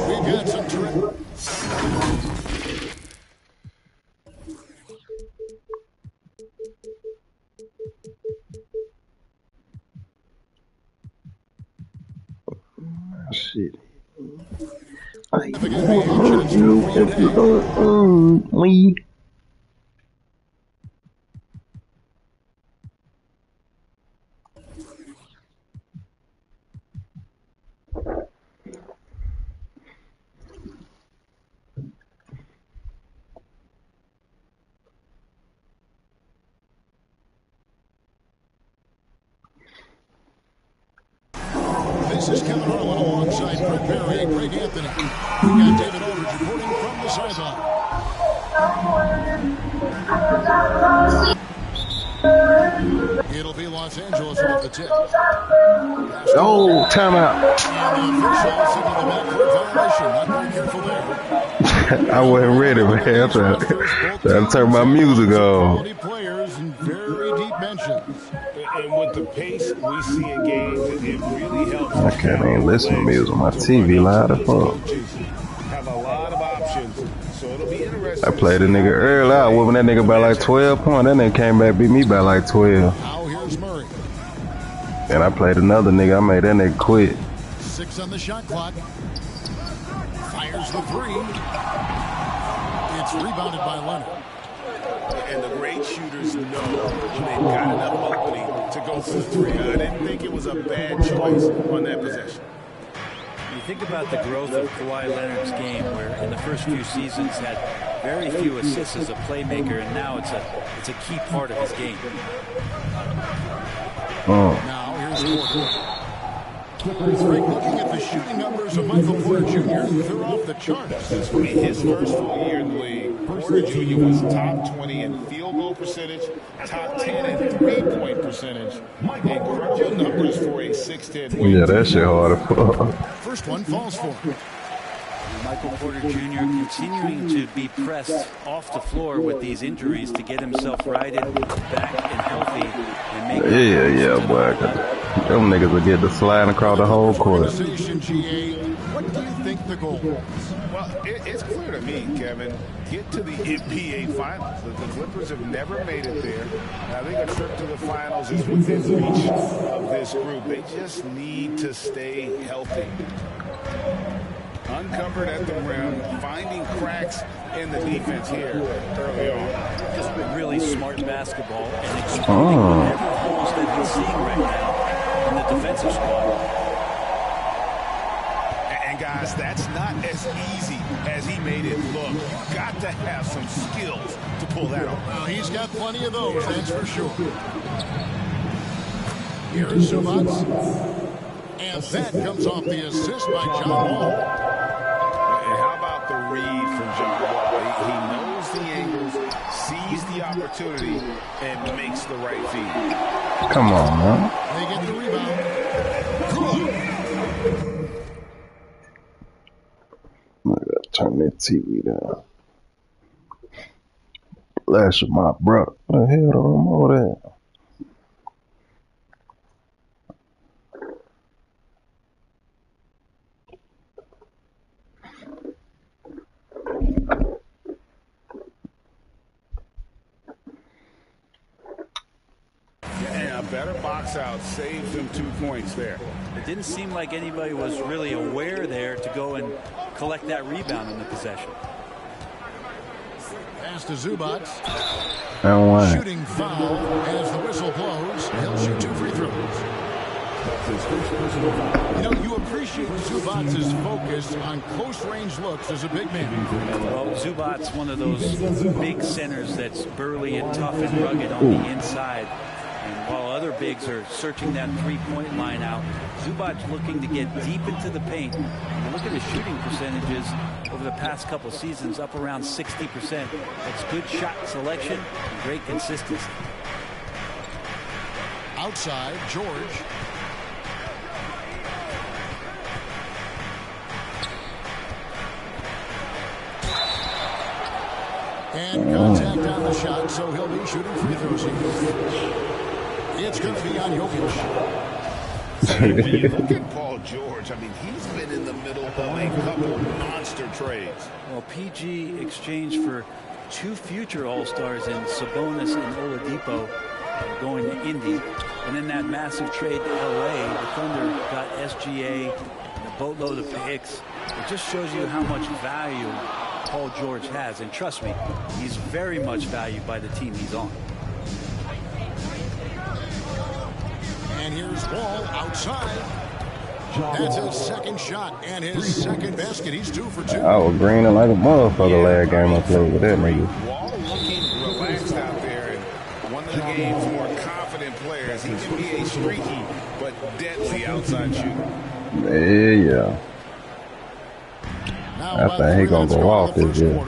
We've got some terrific. Shit. Me. This is Kevin Harlan alongside Brett Perry and Greg Anthony. We got David Aldridge reporting from the sideline. It'll be Los Angeles with the tip. Oh, timeout. And the official signaled the backcourt violation. Not very careful there. I wasn't ready, man. I'm trying to turn my music on. Quality players and very deep benches. And with the pace we see in games, it really helps. I can't even listen to music. My TV loud as fuck. Have a lot of options, so it'll be interesting. I played a nigga early. I was whooping that nigga by like 12 points. That nigga came back beat me by like 12. Now here's Murray. And I played another nigga. I made that nigga quit. 6 on the shot clock. Fires the three. It's rebounded by Leonard. And the great shooters know when they've got enough opening to go for the three. I didn't think it was a bad choice on that possession. You think about the growth of Kawhi Leonard's game, where in the first few seasons had very few assists as a playmaker, and now it's a key part of his game. Now here's Porter. Greg, looking at the shooting numbers of Michael Porter Jr., they're off the charts. This will be his first full year in the league. Porter Jr. was top 20 in field goal percentage, top 10 in three-point percentage, and crucial numbers for a 6'10". Yeah, that shit hard as fuck. First one falls for him. Michael Porter Jr. continuing to be pressed off the floor with these injuries to get himself righted, back and healthy, and make Yeah, boy. Them niggas will get the slide across the whole court. What do you think the goal was? Well, it's clear to me, Kevin. Get to the NBA Finals. The Clippers have never made it there. I think a trip to the Finals is within reach of this group. They just need to stay healthy. Uncovered at the rim, finding cracks in the defense here early on. Just really smart basketball and exploiting whatever holes that he's seeing right now in the defensive squad. And guys, that's not as easy as he made it look. You've got to have some skills to pull that off. Well, he's got plenty of those, that's for sure. Here is Zubac. And that comes off the assist by John Wall. And how about the read from John Wall? He knows the angles, sees the opportunity, and makes the right feed. Come on, man. They get the rebound. I gotta turn that TV down. Bless my brother. What the hell the remote at? And a better box out saves them 2 points there. It didn't seem like anybody was really aware there to go and collect that rebound in the possession. Pass to Zubac. And one. Shooting foul as the whistle blows. He'll shoot 2 free throws. You know, you appreciate Zubac's focus on close-range looks as a big man. Well, Zubac's one of those big centers that's burly and tough and rugged on the inside. And while other bigs are searching that three-point line out, Zubac's looking to get deep into the paint. And look at his shooting percentages over the past couple seasons, up around 60%. That's good shot selection and great consistency. Outside, George. And contact on the shot, so he'll be shooting free throws here. It's going to be on Jokic. When you look at Paul George, I mean, he's been in the middle of a couple monster trades. Well, PG exchanged for 2 future All-Stars in Sabonis and Oladipo going to Indy. And in that massive trade to LA, the Thunder got SGA and a boatload of picks. It just shows you how much value Paul George has. And trust me, he's very much valued by the team he's on. And here's Wall outside. That's his second shot and his second basket. He's 2 for 2. I was greening like a motherfucker last game I played with that nigga. Wall looking relaxed out there, and one of the game's more confident players. He can be a streaky but deadly outside shooter. Yeah. I think he gonna go off this year.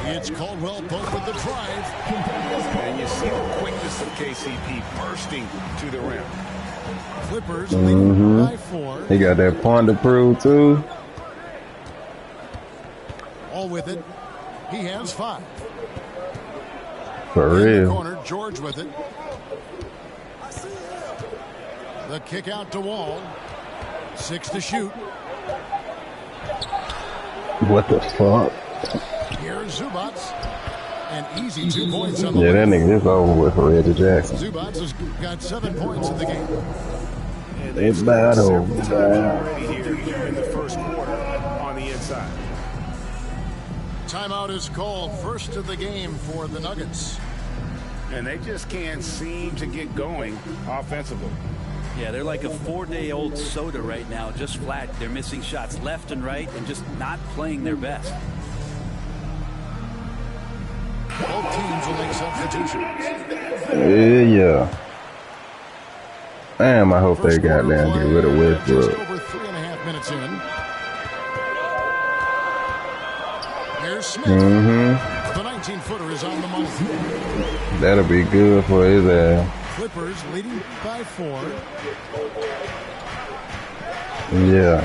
It's Caldwell Pope with the drive. And you see the quickness of KCP bursting to the rim. Clippers leading by 4. He got that point to prove too. All with it. He has 5. For In the real. corner, George with it. The kick out to Wall. 6 to shoot. What the fuck? Here's Zubac. An easy 2 points on the Yeah, that way. nigga is over with for Reggie Jackson. Zubac has got 7 points in the game. It's bad over. Already here in the first quarter on the inside. Timeout is called. First of the game for the Nuggets. And they just can't seem to get going offensively. Yeah, they're like a 4-day-old soda right now, just flat. They're missing shots left and right and just not playing their best. Both teams will make substitutions. Yeah. Damn, I hope they got down get rid of Just Westbrook. over 3.5 minutes in. Here's Smith. The 19-footer is on the money. That'll be good for his ass. Clippers leading by 4. Yeah.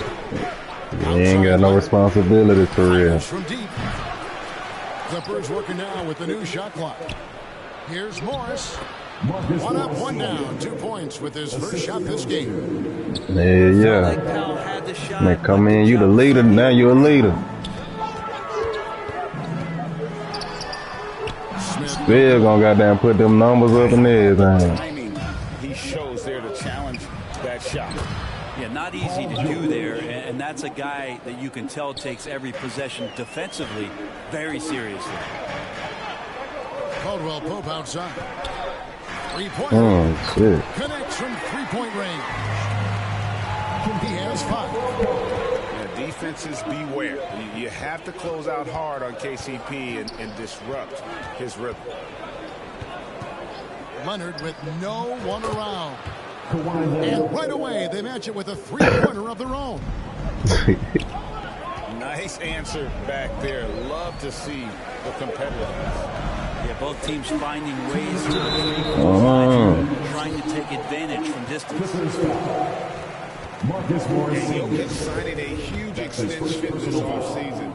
He ain't got no responsibility for real. From deep. Clippers working now with the new shot clock. Here's Morris. 1 up, 1 down. 2 points with his first shot this game. Yeah. Like Powell had the shot, Man, come but in, you the leader. Now you're a leader. Still gonna goddamn put them numbers up in everything. Timing he shows there to challenge that shot. Yeah, not easy to do there, and that's a guy that you can tell takes every possession defensively very seriously. Caldwell Pope outside. 3-pointer. Oh, shit. Connects from 3-point range. He has 5. Yeah, defenses beware. You have to close out hard on KCP and disrupt his rhythm. Leonard with no one around. And right away, they match it with a 3-pointer of their own. Nice answer back there. Love to see the competitiveness. Yeah, both teams finding ways to trying to take advantage from distance. And Jokic signing a huge extension this offseason.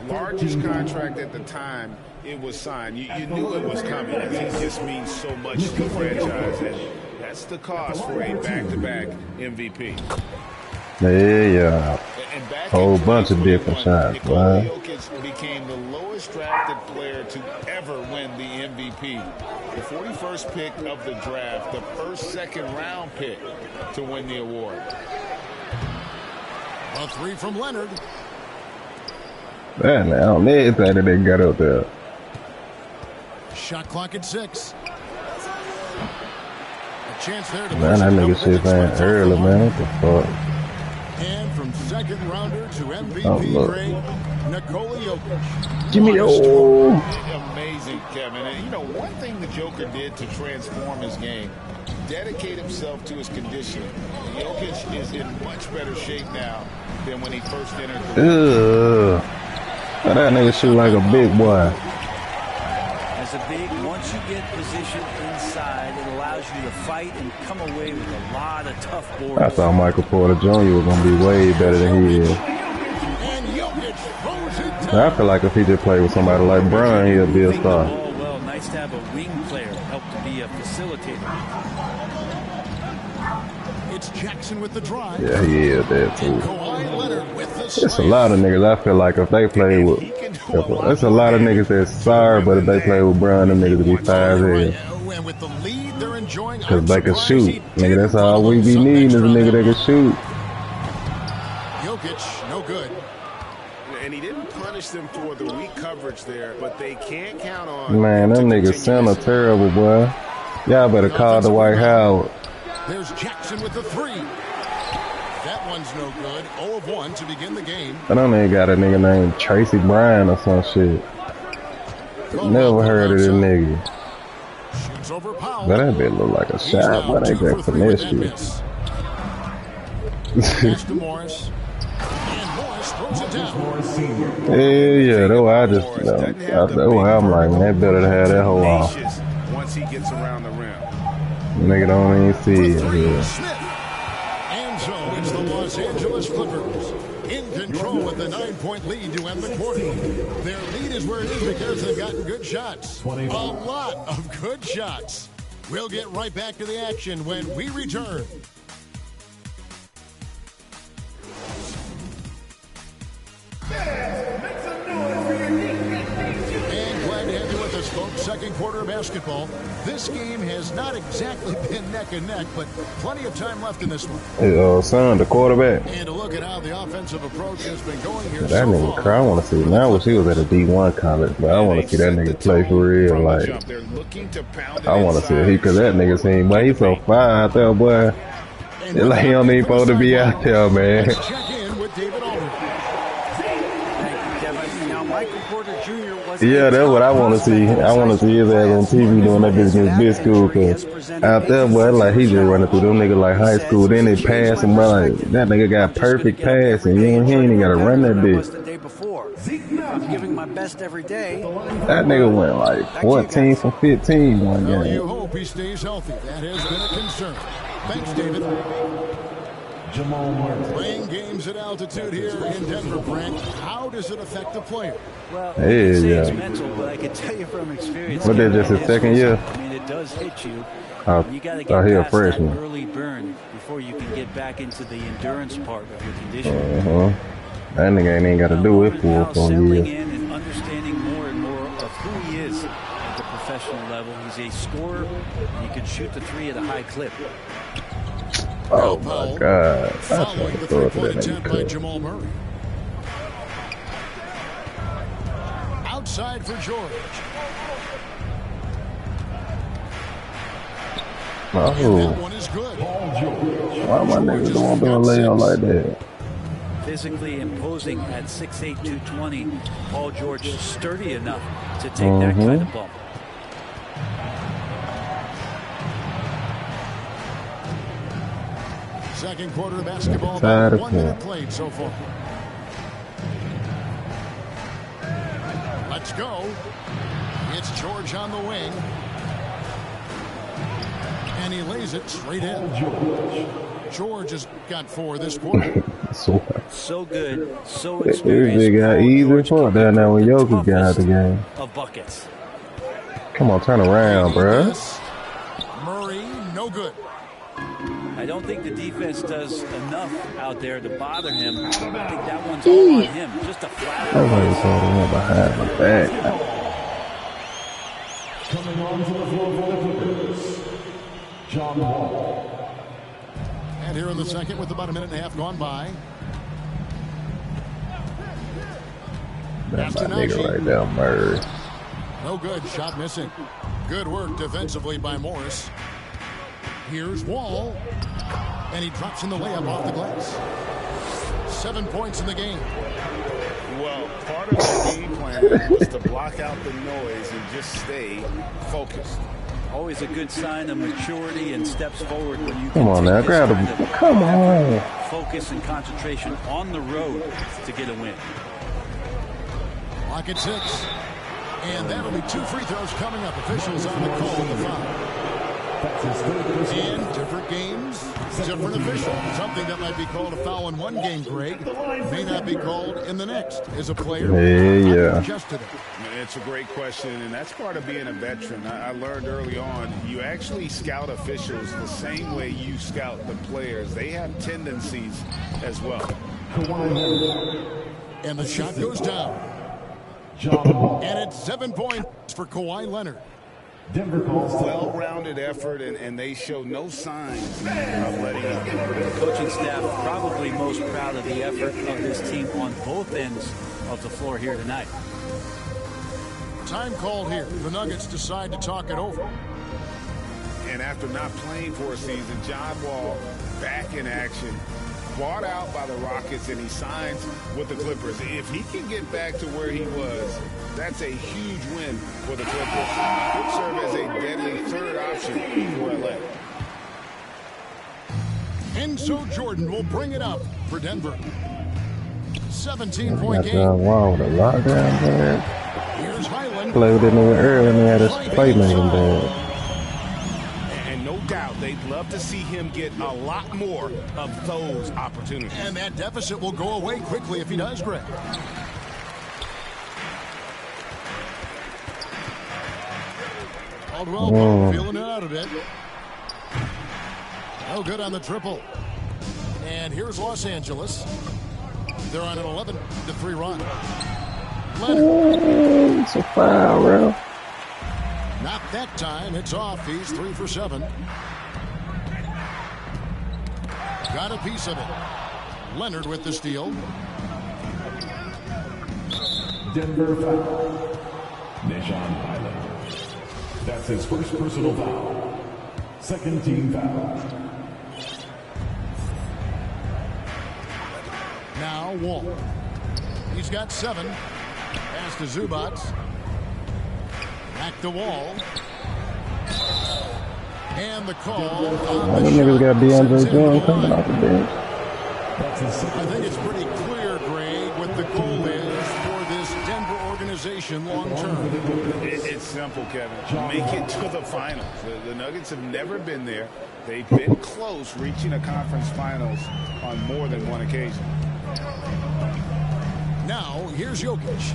Largest contract at the time it was signed. You knew it was coming, as he just means so much to the franchise. And that's the cost for a back-to-back MVP. Yeah. And back Whole in bunch of different 2021, shots, Nikola right? Jokic became the lowest drafted player to ever win the MVP. The 41st pick of the draft, the first second-round pick to win the award. A 3 from Leonard. Man, I don't need anything that they got up there. Shot clock at 6. A chance there to Man, that nigga shit man early, man. What the fuck? And from second rounder to MVP Oh, look. grade, Nikola Jokic. Give me the Amazing, Kevin. And, you know, one thing the Joker did to transform his game, dedicate himself to his conditioning. Jokic is in much better shape now than when he first entered the league. Ugh. That nigga shoot like a big boy. As a big, once you get positioned inside, it allows you to fight and come away with a lot of tough boards. I thought Michael Porter Jr. was gonna be way better than he is. And Jokic throws it I down. feel like if he just played with somebody like Brian, he'll be a Moving the star. ball well. Nice to have a wing player help to be a facilitator. It's Jackson with the drive. Yeah, he is there And too. Kawhi Leonard with the It's a slam. lot of niggas. I feel like if they play with, it's a lot of niggas that's sorry, but if they play with Brian, them niggas will be fine Right. as hell. And with the lead, they're enjoying. Cause I'm they can surprised shoot. he Nigga, didn't that's all follow we be something needing is a extra on nigga that that can shoot. Jokic, no good. And he didn't punish them for the weak coverage there, but they can't count on. Man, them niggas center terrible, boy. Y'all better call the White Howard. There's Jackson with the three. That one's no good. 0 of 1 to begin the game. I don't even got a nigga named Tracy Bryan or some shit. Never heard of this nigga. Shoots over Powell. But that bitch look like a He's shot, now but they 2 for got 3 with finesse that shit. miss. Pass to Morris. And Morris throws it down. Yeah, that's why I just, that's why I'm like, man, they better to have that whole off. Tenacious once he gets around the rim. Nigga don't even see it. Three, Yeah. Smith. And so it's the Los Angeles Clippers in control with a 9-point lead to end the quarter. Their lead is where it is because they've gotten good shots. A lot of good shots. We'll get right back to the action when we return. And glad to have you with us, folks. Second quarter of basketball. This game has not exactly been neck and neck, but plenty of time left in this one. Hey, son, the quarterback. And to look at how the offensive approach has been going here That so nigga far. cry. I want to see. Now I wish he was at a D1 college, but I want to see that nigga play for real. Like, I want to see he, cause that nigga seem, boy, he's so fine out there, boy. It's like he don't even supposed to be out there, man. Let's check in with David Aldridge. Thank you, Kevin. Now, Michael Porter Jr. wasn't Yeah, that's what I want to see. I want to see his ass on TV doing that bitch against big school. Cause out there, boy, like he just running through them niggas like high school. Then they pass him, bro. Like that nigga got perfect passing. He ain't even got to run that bitch. The day before. I'm giving my best every day. That nigga went like 14 from 15 one Well, game. you hope he stays healthy. That has been a concern. Thanks, David. Playing games at altitude here in Denver, Brent. How does it affect the player? Well, Hey, you can say yeah. it's mental, but I can tell you from experience. What, that just his second year? I mean, it does hit you. Oh, You got to oh, get he a past that freshman. early burn before you can get back into the endurance part of your conditioning. That nigga ain't got to do it for Now a settling year. in and understanding more and more of who he is at the professional level. He's a scorer, and he can shoot the three at a high clip. Oh my God! I Following tried the to throw it to three-point that attempt by nigga. Jamal Murray. Outside for George. And that Oh, one is good. why my niggas don't do a layup like that? Physically imposing at 6'8", 220. Paul George sturdy enough to take that kind of bump. Second quarter of basketball, Tired about of 1 minute point. played so far. Let's go. It's George on the wing. And he lays it straight in. George has got 4 this quarter. So good, so This experienced. nigga got Paul easy George fuck can down there when the Jokic got out the toughest game. of buckets. Come on, turn around, bruh. Yes. Murray, no good. I don't think the defense does enough out there to bother him. I think that one's all on him. Just a flat. Nobody saw the one behind my back. Coming on to the floor for the Clippers, John Wall. And here in the second with about a minute and a half gone by. That's my nigga right there, Murray. No good. Shot missing. Good work defensively by Morris. Here's Wall. And he drops in the layup off the glass. 7 points in the game. Well, part of the game plan was to block out the noise and just stay focused. Always a good sign of maturity and steps forward when you Come on now, grab him. Come on. Focus and concentration on the road to get a win. Clock at 6. And that'll be 2 free throws coming up. Officials on the call with the foul. That's his third personal In foul. different games, different official. Something that might be called a foul in one game, Greg, may not be called in the next. As a player, Yeah. adjusted it. It's a great question, and that's part of being a veteran. I learned early on, you actually scout officials the same way you scout the players. They have tendencies as well. Kawhi Leonard. And the shot goes down. John Wall. And it's 7 points for Kawhi Leonard. Denver calls timeout. Well-rounded effort, and they show no signs of letting up. The coaching staff probably most proud of the effort of this team on both ends of the floor here tonight. Time called here. The Nuggets decide to talk it over. And after not playing for a season, John Wall back in action, bought out by the Rockets, and he signs with the Clippers. If he can get back to where he was, that's a huge win for the Clippers. Could serve as a deadly third option for LA. Enzo Jordan will bring it up for Denver. 17-point Got game. John Wall with a lockdown bad. Here's Highland. Played with him early and he had his playmaking bad. And no doubt they'd love to see him get a lot more of those opportunities. And that deficit will go away quickly if he does, Greg. Caldwell Pope feeling it out a bit. No good on the triple. And here's Los Angeles. They're on an 11-3 run. Leonard. It's a foul, bro. Not that time. It's off. He's 3 for 7. Got a piece of it. Leonard with the steal. Denver foul. Nishan Highland. That's his first personal foul. Second team foul. Now Wall. He's got 7. Pass to Zubac. Back to Wall. And the call on the Them niggas got shot DeAndre sends him Jordan to the coming line. off the bench. That's his I second. think it's pretty clear, Greg, what the goal is for this Denver organization long term. It's simple, Kevin. Make it to the finals. The Nuggets have never been there. They've been close reaching a conference finals on more than one occasion. Now, here's Jokic.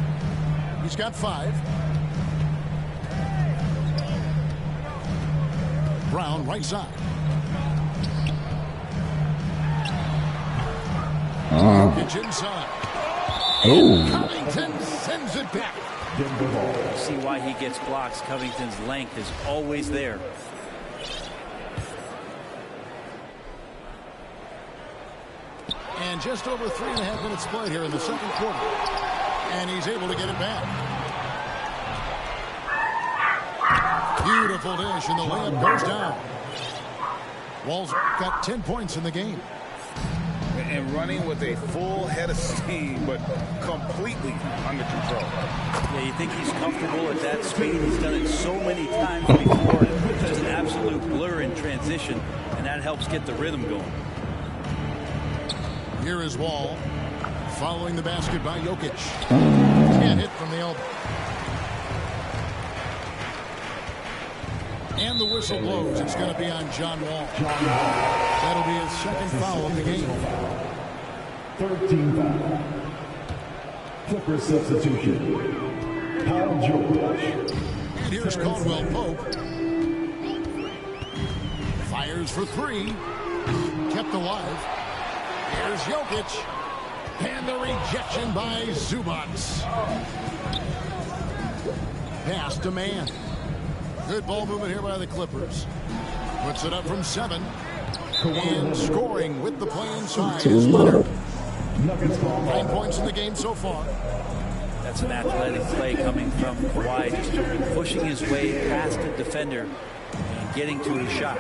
He's got 5. Brown, right side. Jokic inside. And Covington sends it back. Denver ball. See why he gets blocks. Covington's length is always there. And just over 3.5 minutes played here in the second quarter. And he's able to get it back. Beautiful dish, and the layup goes down. Wall's got 10 points in the game. And running with a full head of steam, but completely under control. Yeah, you think he's comfortable at that speed. He's done it so many times before. Just an absolute blur in transition, and that helps get the rhythm going. Here is Wall. Following the basket by Jokic. Can't hit from the elbow. And the whistle blows. It's going to be on John Wall. That'll be his second foul of the game. Third team foul. Clippers substitution. Paul George. And here's Caldwell Pope. Fires for 3. Kept alive. Here's Jokic. And the rejection by Zubac. Pass to man. Good ball movement here by the Clippers. Puts it up from 7. And scoring with the play inside is Leonard. Nuggets ball. 9 points in the game so far. That's an athletic play coming from Kawhi, just pushing his way past the defender and getting to his shot.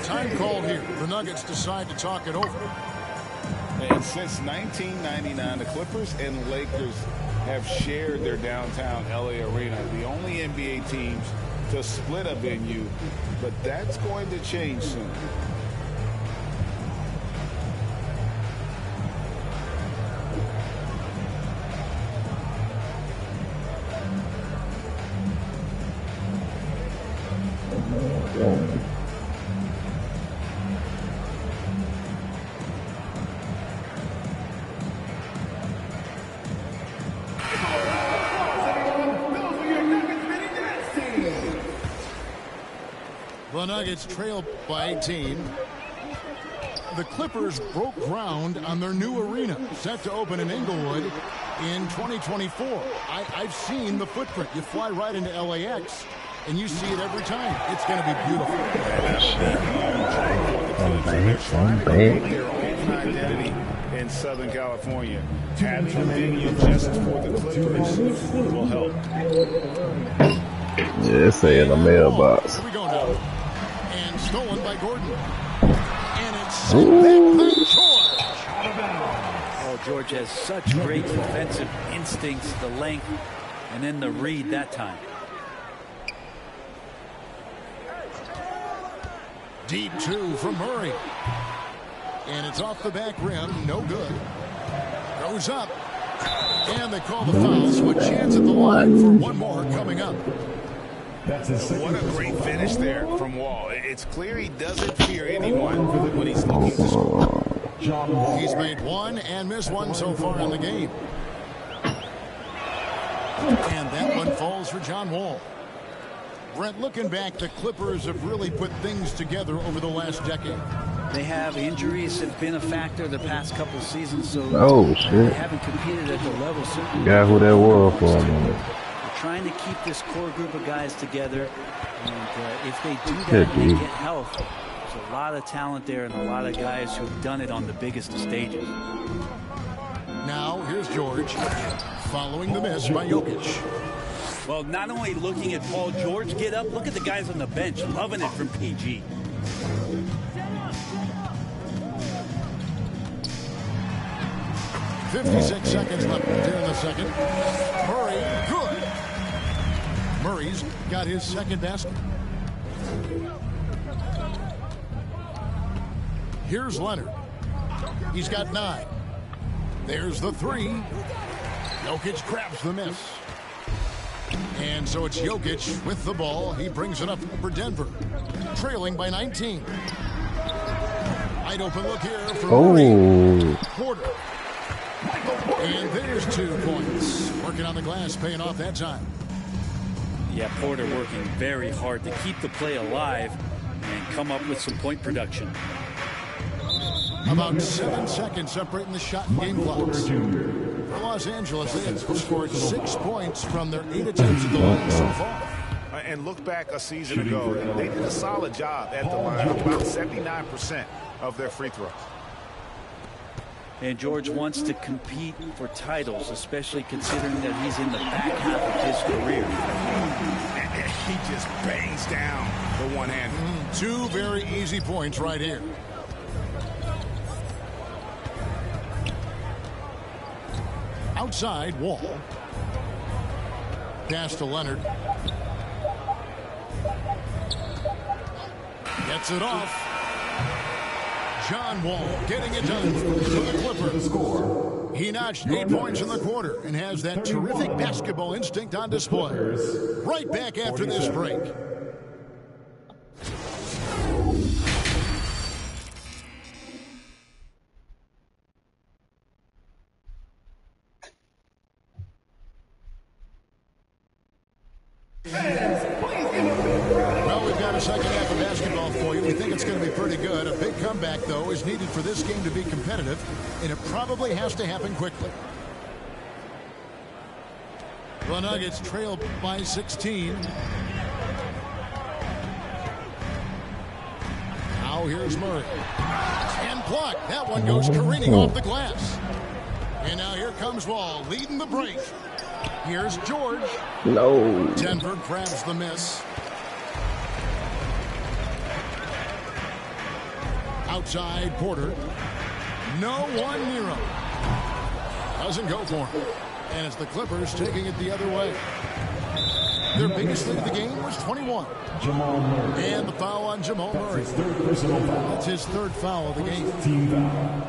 Time called here. The Nuggets decide to talk it over. And since 1999, the Clippers and Lakers have shared their downtown LA arena. The only NBA teams to split a venue, but that's going to change soon. The Nuggets trail by 18. The Clippers broke ground on their new arena, set to open in Inglewood in 2024. I've seen the footprint. You fly right into LAX, and you see it every time. It's going to be beautiful. Their own identity in Southern California. Having a venue just for the Clippers will help. Yeah, it's in the mailbox. Here we go now. And stolen by Gordon. And it's sent back by George. Oh, George has such great defensive instincts, the length, and then the read that time. Deep two from Murray. And it's off the back rim. No good. Goes up. And they call the foul. So a chance at the line for one more coming up. What a great finish there from Wall. It's clear he doesn't fear anyone when he's looking to score. He's made one and missed one so far in the game. And that one falls for John Wall. Brent, looking back, the Clippers have really put things together over the last decade. They have injuries have been a factor the past couple of seasons, so Oh, shit. they haven't competed at the level. Got who that was for a minute. They're trying to keep this core group of guys together, and if they do that Could and they be. get health, there's a lot of talent there and a lot of guys who've done it on the biggest of stages. Now, here's George, following the miss by Jokic. Well, not only looking at Paul George get up, look at the guys on the bench loving it from PG. .56 seconds left here in the second. Murray, good. Murray's got his second basket. Here's Leonard. He's got 9. There's the 3. Jokic grabs the miss. And so it's Jokic with the ball. He brings it up for Denver, trailing by 19. Wide open look here for Murray. Porter. And there's 2 points. Working on the glass, paying off that time. Yeah, Porter working very hard to keep the play alive and come up with some point production. About 7 seconds separating the shot and game clocks. For Los Angeles, they have scored 6 points from their 8 attempts at the line so far. And look back a season ago, they did a solid job at the line, about 79% of their free throws. And George wants to compete for titles, especially considering that he's in the back half of his career. And he just bangs down the one-hander. 2 very easy points right here. Outside, Wall. Pass to Leonard. Gets it off. John Wall getting it done for the Clippers. He notched 8 points in the quarter and has that terrific basketball instinct on display. Right back after this break. Well, we've got a second half of basketball for you. We think it's going to be pretty good. A big comeback, though, is needed for this game to be competitive, and it probably has to happen quickly. The Nuggets trail by 16. Now here's Murray. And blocked. That one goes careening off the glass. And now here comes Wall leading the break. Here's George. No. Denver grabs the miss. Outside, Porter. No one near him. Doesn't go for him. And it's the Clippers taking it the other way. Their biggest lead of the game was 21. And the foul on Jamal Murray. That's his 3rd foul of the game. Team foul.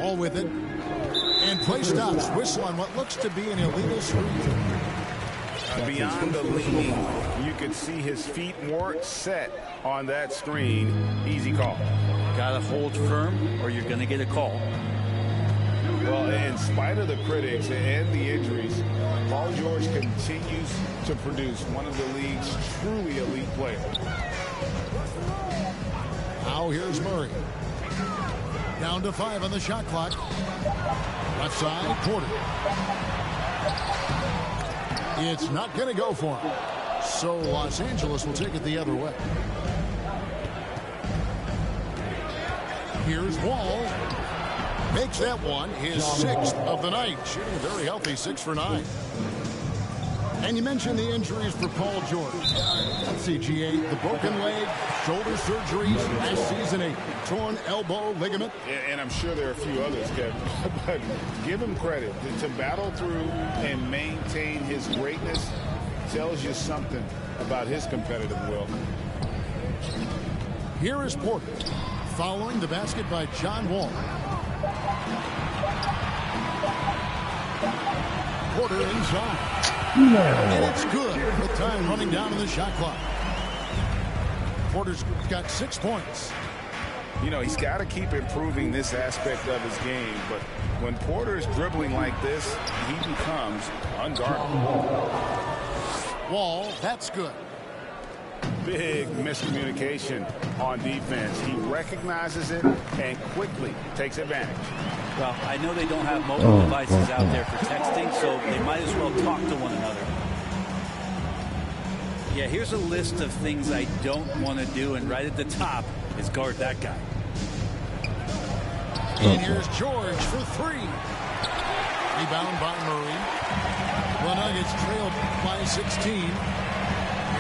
All with it. And play stops. Whistle on what looks to be an illegal screen. Beyond the leaning, you could see his feet weren't set on that screen. Easy call. Got to hold firm or you're going to get a call. Well, in spite of the critics and the injuries, Paul George continues to produce one of the league's truly elite players. Now here's Murray. Down to 5 on the shot clock. Left side, Porter. It's not going to go for him. So Los Angeles will take it the other way. Here's Wall. Makes that one his 6th of the night. Shooting a very healthy 6 for 9. And you mentioned the injuries for Paul George. Let's see, GA, the broken leg, shoulder surgeries, last season a torn elbow ligament. And I'm sure there are a few others, Kevin. But give him credit. To battle through and maintain his greatness tells you something about his competitive will. Here is Porter, following the basket by John Wall. Porter inside. And it's good with time running down in the shot clock. Porter's got 6 points. You know, he's got to keep improving this aspect of his game, but when Porter's dribbling like this, he becomes unguardable. Wall, that's good. Big miscommunication on defense. He recognizes it and quickly takes advantage. Well, I know they don't have mobile devices out there for texting, so they might as well talk to one another. Yeah, here's a list of things I don't want to do, and right at the top is guard that guy. And here's George for 3. Rebound by Murray. The Nuggets trailed by 16.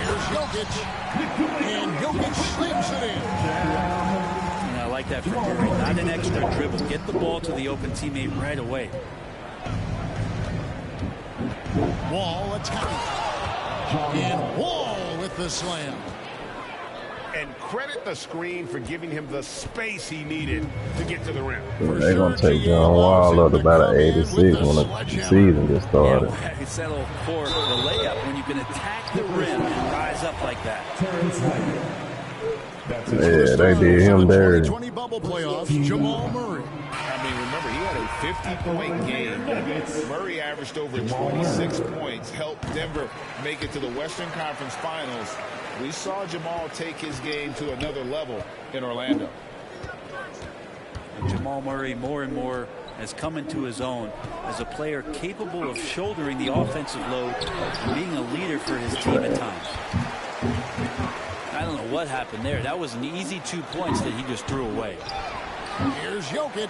Here's Jokic. And Jokic slams it in. And I like that from Murray. Not an extra dribble. Get the ball to the open teammate right away. Wall attacking. And Wall with the slam. And credit the screen for giving him the space he needed to get to the rim. They're going to take John Wall up to about an 86 when the season just started. Yeah, you settle for the layup when you can attack the rim and rise up like that. Yeah, they did him dirty. 2020 bubble playoffs, Jamal Murray. I mean, remember, he had a 50-point game. Murray averaged over 26 points, helped Denver make it to the Western Conference Finals. We saw Jamal take his game to another level in Orlando. And Jamal Murray more and more has come into his own as a player capable of shouldering the offensive load and being a leader for his team at times. I don't know what happened there. That was an easy 2 points that he just threw away. Here's Jokic.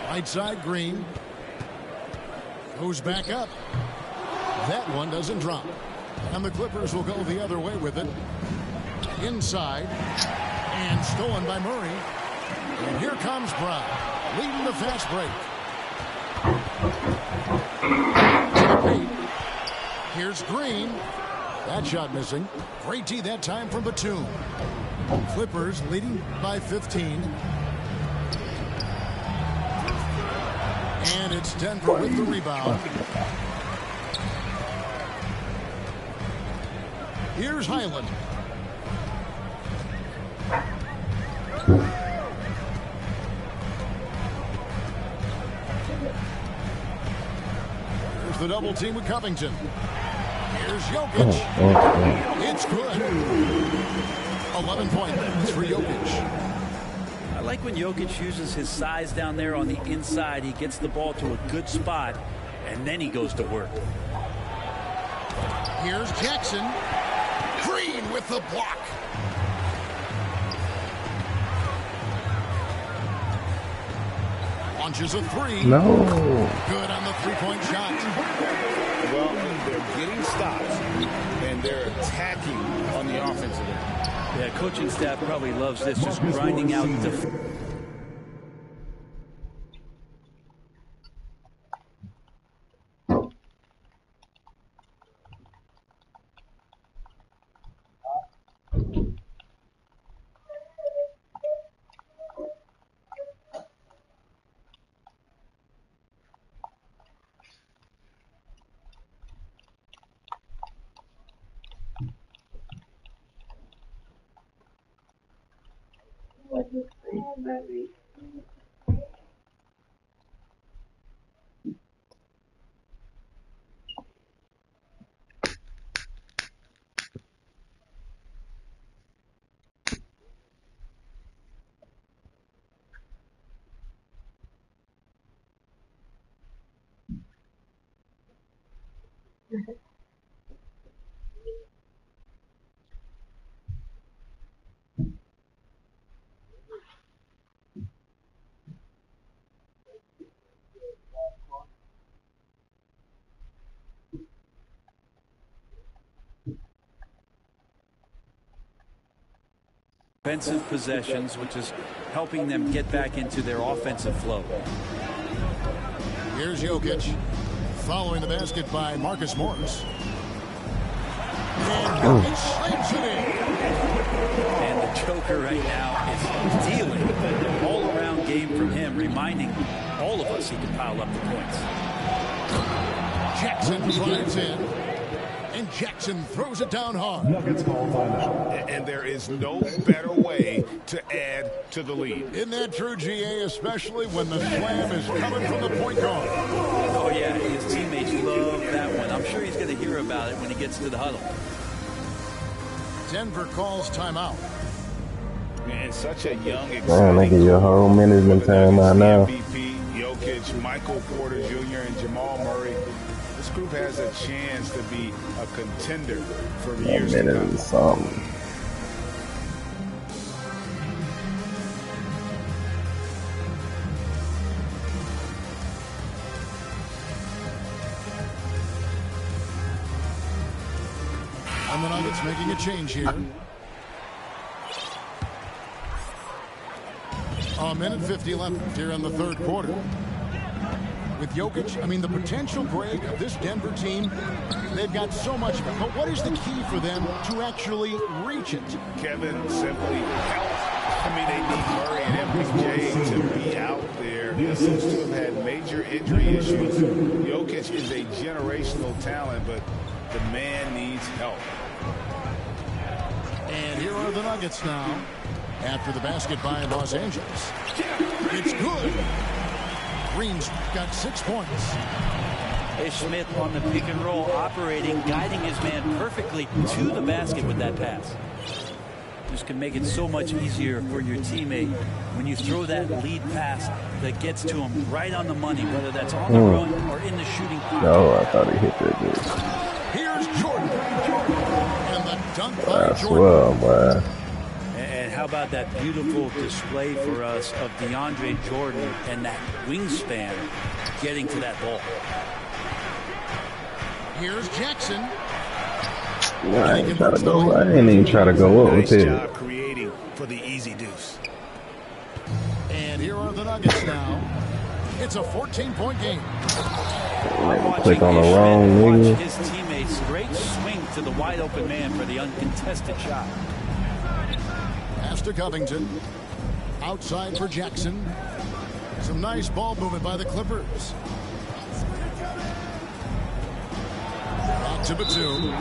Right side, Green. Goes back up. That one doesn't drop. And the Clippers will go the other way with it. Inside. And stolen by Murray. And here comes Brown. Leading the fast break. Here's Green. That shot missing. Great D that time from Batum. Clippers leading by 15. And it's Denver with the rebound. Here's Highland. Here's the double team with Covington. Here's Jokic. It's good. 11-point pass for Jokic. I like when Jokic uses his size down there on the inside. He gets the ball to a good spot, and then he goes to work. Here's Jackson. Green with the block. Launches a 3. No. Good on the 3-point shot. Well, they're getting stops, and they're attacking on the offensive end. Yeah, coaching staff probably loves this, just grinding out the... Offensive possessions, which is helping them get back into their offensive flow. Here's Jokic, following the basket by Marcus Morris. And Jokic slams it in. And the Joker right now is dealing an all-around game from him, reminding all of us he can pile up the points. Jackson drives in. And Jackson throws it down hard. Nuggets ball timeout. And there is no better way to add to the lead. Isn't that true, GA, especially when the slam is coming from the point guard? Oh, yeah, his teammates love that one. I'm sure he's going to hear about it when he gets to the huddle. Denver calls timeout. And such a young, Man, they give you a whole management timeout now. MVP, Jokic, Michael Porter Jr., and Jamal Murray. This group has a chance to be a contender for years to come. Something. And the Nuggets making a change here. A minute 50 left here in the third quarter. With Jokic, I mean, the potential break of this Denver team, they've got so much of it. But what is the key for them to actually reach it? Kevin, simply help. I mean, they need Murray and MPJ to be out there. Those two have had major injury issues. Jokic is a generational talent, but the man needs help. And here are the Nuggets now. After the basket by Los Angeles. It's good. Green's got 6 points. Ish Smith on the pick and roll, operating, guiding his man perfectly to the basket with that pass. Just can make it so much easier for your teammate when you throw that lead pass that gets to him right on the money, whether that's on the run or in the shooting pocket. No, I thought he hit that good. Here's Jordan. And the dunk by I Jordan. swear, man. And how about that beautiful display for us of DeAndre Jordan and that wingspan getting to that ball. Here's Jackson. I ain't try to go. I ain't even try to go up with Nice it. job creating for the easy deuce. And here are the Nuggets now. It's a 14-point game. Click on the wrong Watch nigga. his teammates great swing to the wide open man for the uncontested shot. Pass to Covington. Outside for Jackson. Some nice ball movement by the Clippers. Back to Batum.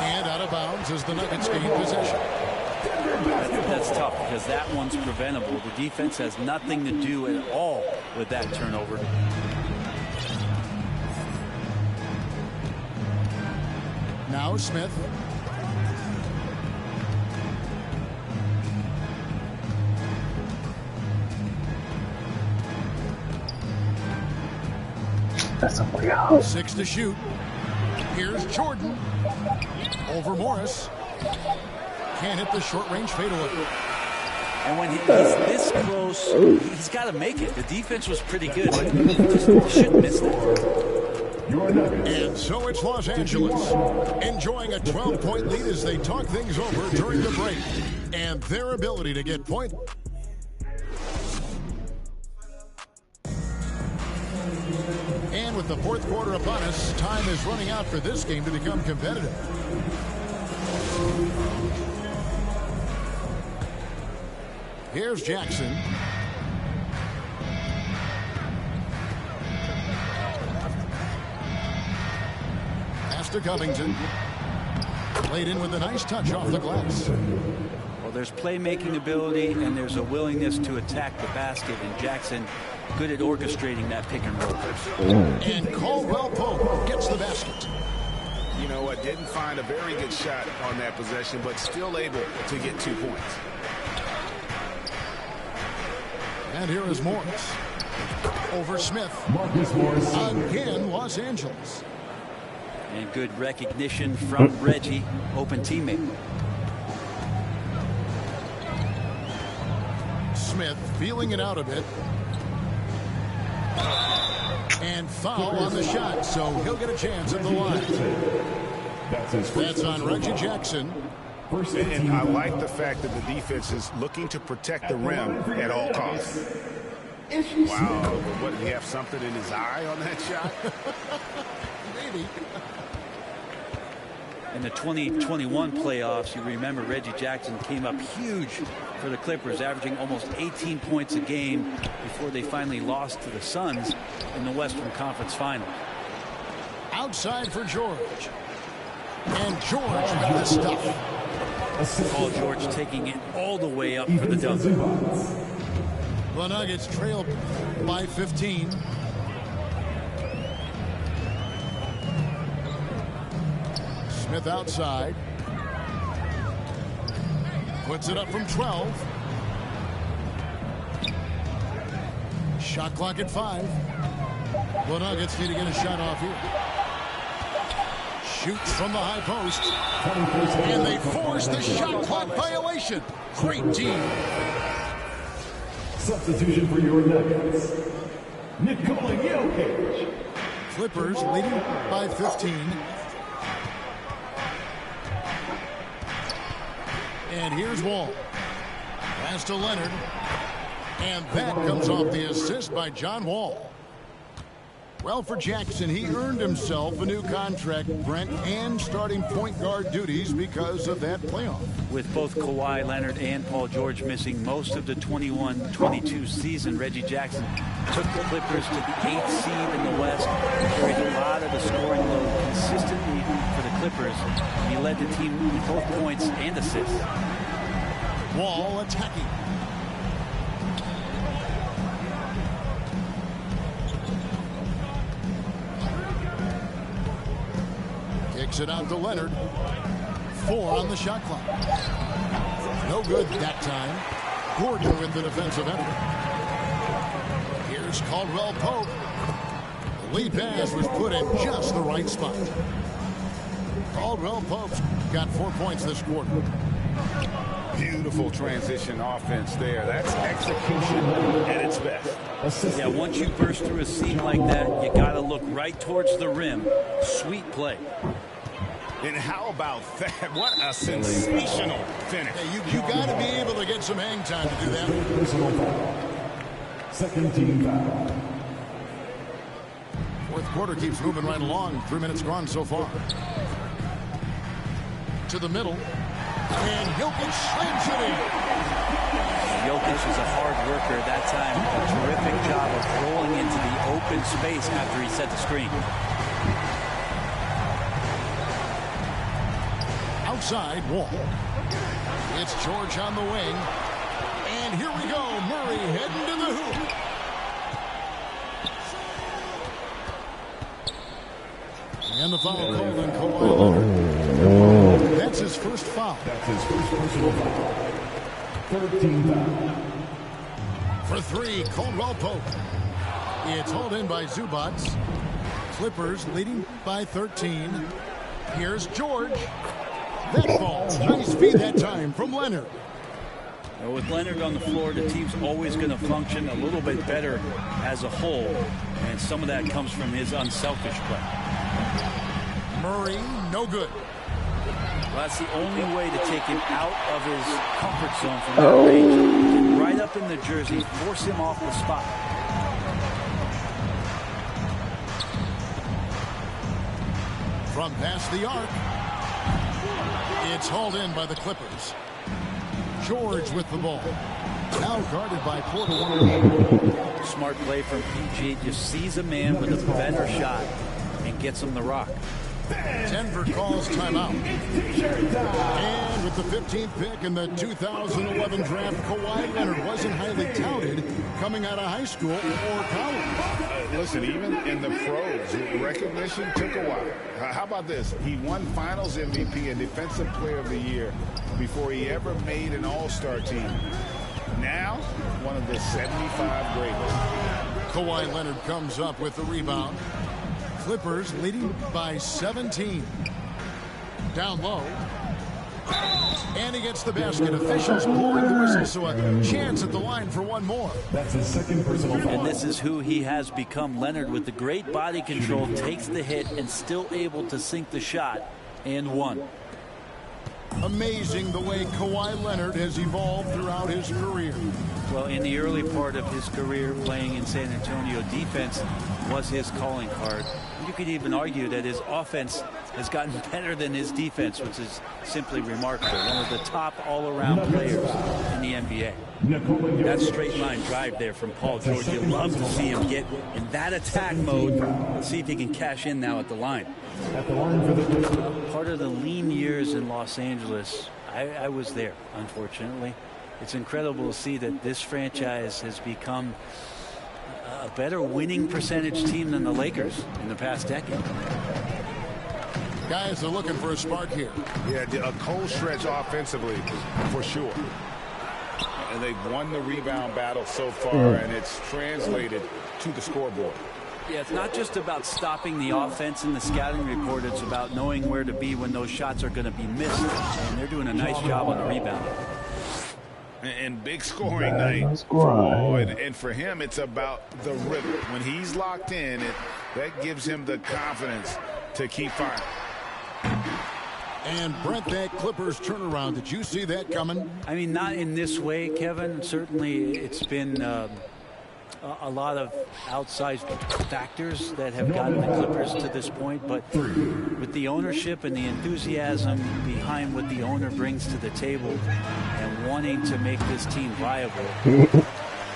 And out of bounds as the Nuggets gain possession. That's tough because that one's preventable. The defense has nothing to do at all with that turnover. Now Smith. That's a way out. 6 to shoot. Here's Jordan. Over Morris. Can't hit the short-range fadeaway. And when he's this close, he's got to make it. The defense was pretty good, but he just shouldn't miss that. And so it's Los Angeles enjoying a 12-point lead as they talk things over during the break. And their ability to get point. And with the fourth quarter upon us, time is running out for this game to become competitive. Here's Jackson. Pass to Covington. Played in with a nice touch off the glass. Well, there's playmaking ability and there's a willingness to attack the basket, and Jackson good at orchestrating that pick and roll. And Caldwell Pope gets the basket. You know what? Didn't find a very good shot on that possession, but still able to get 2 points. And here is Morris. Over Smith. Marcus Morris. Again, Los Angeles. And good recognition from Reggie, open teammate. Smith feeling it out a bit. And foul on the shot, so he'll get a chance at the line. That's on Reggie Jackson. And I like the fact that the defense is looking to protect the rim at all costs. Wow, what, did he have something in his eye on that shot? Maybe. In the 2021 playoffs, you remember Reggie Jackson came up huge for the Clippers, averaging almost 18 points a game before they finally lost to the Suns in the Western Conference Final. Outside for George. And George with the stuff. Paul George taking it all the way up for the dunk. The Nuggets trailed by 15. Smith outside. Puts it up from 12. Shot clock at 5. The Nuggets need to get a shot off here. Shoots from the high post. And they force the shot clock violation. Great team. Substitution for your Nuggets, Nikola Jokic. Clippers leading by 15. And here's Wall. Pass to Leonard. And that comes off the assist by John Wall. Well, for Jackson, he earned himself a new contract, Brent, and starting point guard duties because of that playoff. With both Kawhi Leonard and Paul George missing most of the 21-22 season, Reggie Jackson took the Clippers to the 8th seed in the West, carried a lot of the scoring load consistently for the Clippers. He led the team in both points and assists. Wall attacking. Kicks it out to Leonard. 4 on the shot clock. No good that time. Gordon with the defensive effort. Here's Caldwell Pope. The lead pass was put in just the right spot. Caldwell Pope's got 4 points this quarter. Beautiful transition offense there. That's execution at its best. Yeah, once you burst through a seam like that, you got to look right towards the rim. Sweet play. And how about that? What a sensational finish. Hey, you got to be able to get some hang time to do that. Personal foul. Second team foul. Fourth quarter keeps moving right along. 3 minutes gone so far. To the middle. And Jokic slams it in. Jokic is a hard worker that time. A terrific job of rolling into the open space after he set the screen. Outside, Wall. It's George on the wing. And here we go. Murray heading to the hoop. And the foul called on Kawhi. That's his first foul. That's his first personal foul. Third team foul. For 3, Caldwell Pope. It's hauled in by Zubac. Clippers leading by 13. Here's George. That falls. Nice feed that time from Leonard. Well, with Leonard on the floor, the team's always going to function a little bit better as a whole. And some of that comes from his unselfish play. Murray, no good. Well, that's the only way to take him out of his comfort zone from that range. Right up in the jersey, force him off the spot. From past the arc. It's hauled in by the Clippers. George with the ball. Now guarded by Porter. Smart play from PG. Just sees a man with a better shot and gets him the rock. Denver calls timeout. And with the 15th pick in the 2011 draft, Kawhi Leonard wasn't highly touted coming out of high school or college. Listen, even in the pros, recognition took a while. How about this? He won Finals MVP and Defensive Player of the Year before he ever made an All-Star team. Now, one of the 75 greatest. Kawhi Leonard comes up with the rebound. Clippers leading by 17. Down low. And he gets the basket. Officials blowing the whistle, so a chance at the line for one more. That's his second personal foul. And this is who he has become. Leonard, with the great body control, takes the hit and still able to sink the shot and one. Amazing the way Kawhi Leonard has evolved throughout his career. Well, in the early part of his career playing in San Antonio, defense was his calling card. You could even argue that his offense has gotten better than his defense, which is simply remarkable. One of the top all-around players in the NBA. That straight line drive there from Paul George, you love to see him get in that attack mode. Let's see if he can cash in now at the line. At the line for the Part of the lean years in Los Angeles, I was there, unfortunately. It's incredible to see that this franchise has become a better winning percentage team than the Lakers in the past decade. Guys are looking for a spark here. Yeah, a cold stretch offensively, for sure. And they've won the rebound battle so far, and it's translated to the scoreboard. Yeah, it's not just about stopping the offense in the scouting report. It's about knowing where to be when those shots are going to be missed. And they're doing a nice job on the rebound. And big scoring night for Wall. And for him, it's about the rhythm. When he's locked in, that gives him the confidence to keep firing. And Brent, that Clippers turnaround, did you see that coming? I mean, not in this way, Kevin. Certainly, it's been a lot of outsized factors that have gotten the Clippers to this point, but with the ownership and the enthusiasm behind what the owner brings to the table and wanting to make this team viable,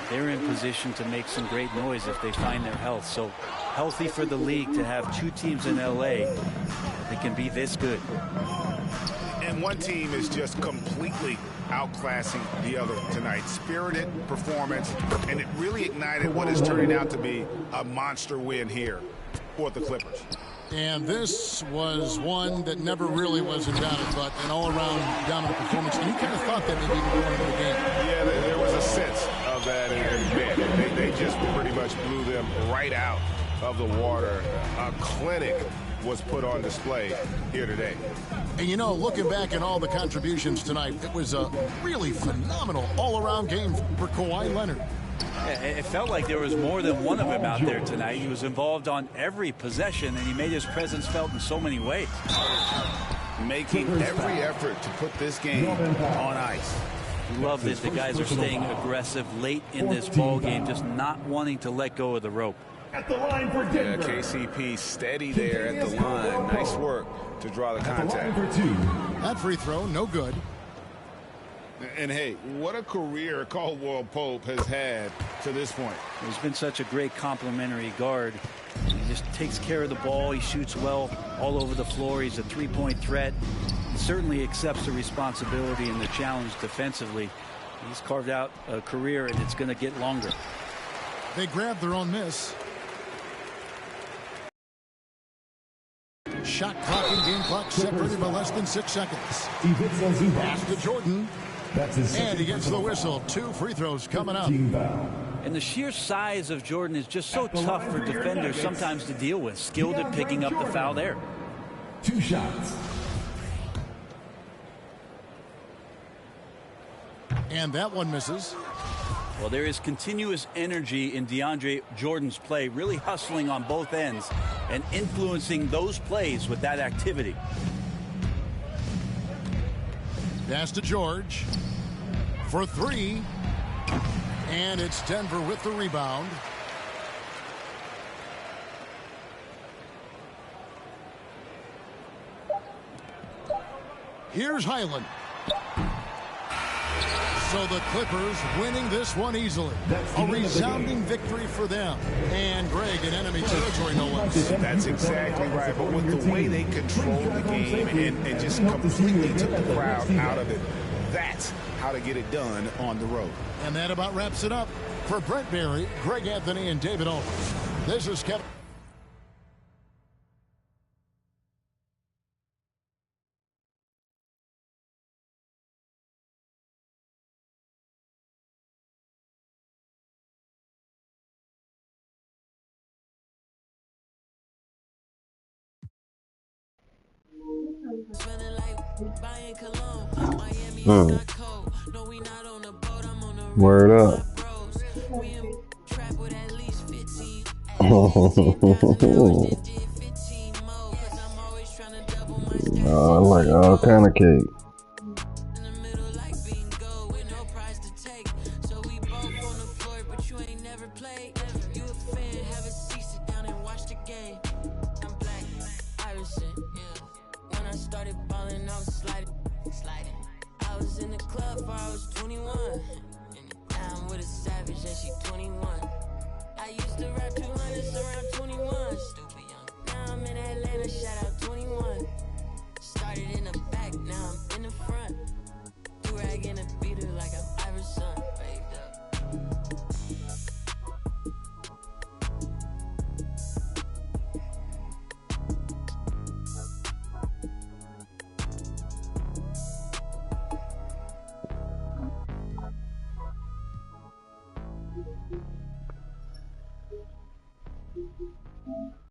they're in position to make some great noise if they find their health. So healthy for the league to have two teams in LA that can be this good. And one team is just completely outclassing the other tonight. Spirited performance, and it really ignited what is turning out to be a monster win here for the Clippers. And this was one that never really was in doubt, but an all-around dominant performance. And you kind of thought that maybe going into the game. Yeah, there was a sense of that in bed. They just pretty much blew them right out of the water. A clinic was put on display here today. And you know, looking back at all the contributions tonight, it was a really phenomenal all-around game for Kawhi Leonard. It felt like there was more than one of them out there tonight. He was involved on every possession, and he made his presence felt in so many ways. Making every effort to put this game on ice. Love that the guys are staying aggressive late in this ball game, just not wanting to let go of the rope. At the line for Denver. Yeah, KCP steady there at the line. Nice work to draw the contact. That free throw, no good. And hey, what a career Caldwell Pope has had to this point. He's been such a great complimentary guard. He just takes care of the ball. He shoots well all over the floor. He's a three-point threat. He certainly accepts the responsibility and the challenge defensively. He's carved out a career, and it's going to get longer. They grabbed their own miss. Shot clock and game clock separated by less than 6 seconds. Pass to Jordan. And he gets the whistle. 2 free throws coming up. And the sheer size of Jordan is just so tough for defenders sometimes to deal with. Skilled at picking up the foul there. 2 shots. And that one misses. Well, there is continuous energy in DeAndre Jordan's play, really hustling on both ends and influencing those plays with that activity. Pass to George for 3. And it's Denver with the rebound. Here's Highland. So the Clippers winning this one easily. A resounding victory for them. And Greg in enemy territory, no less. That's exactly right. But with the way they controlled the game and just completely took the crowd out of it, that's how to get it done on the road. And that about wraps it up. For Brent Barry, Greg Anthony, and David Aldridge, this is Kevin. Word up. I like all kind of cake. I was in the club before I was 21. Now I'm with a savage and she 21. I used to rap 200s around 21. Stupid young. Now I'm in Atlanta, shout out 21. Started in the back, now I'm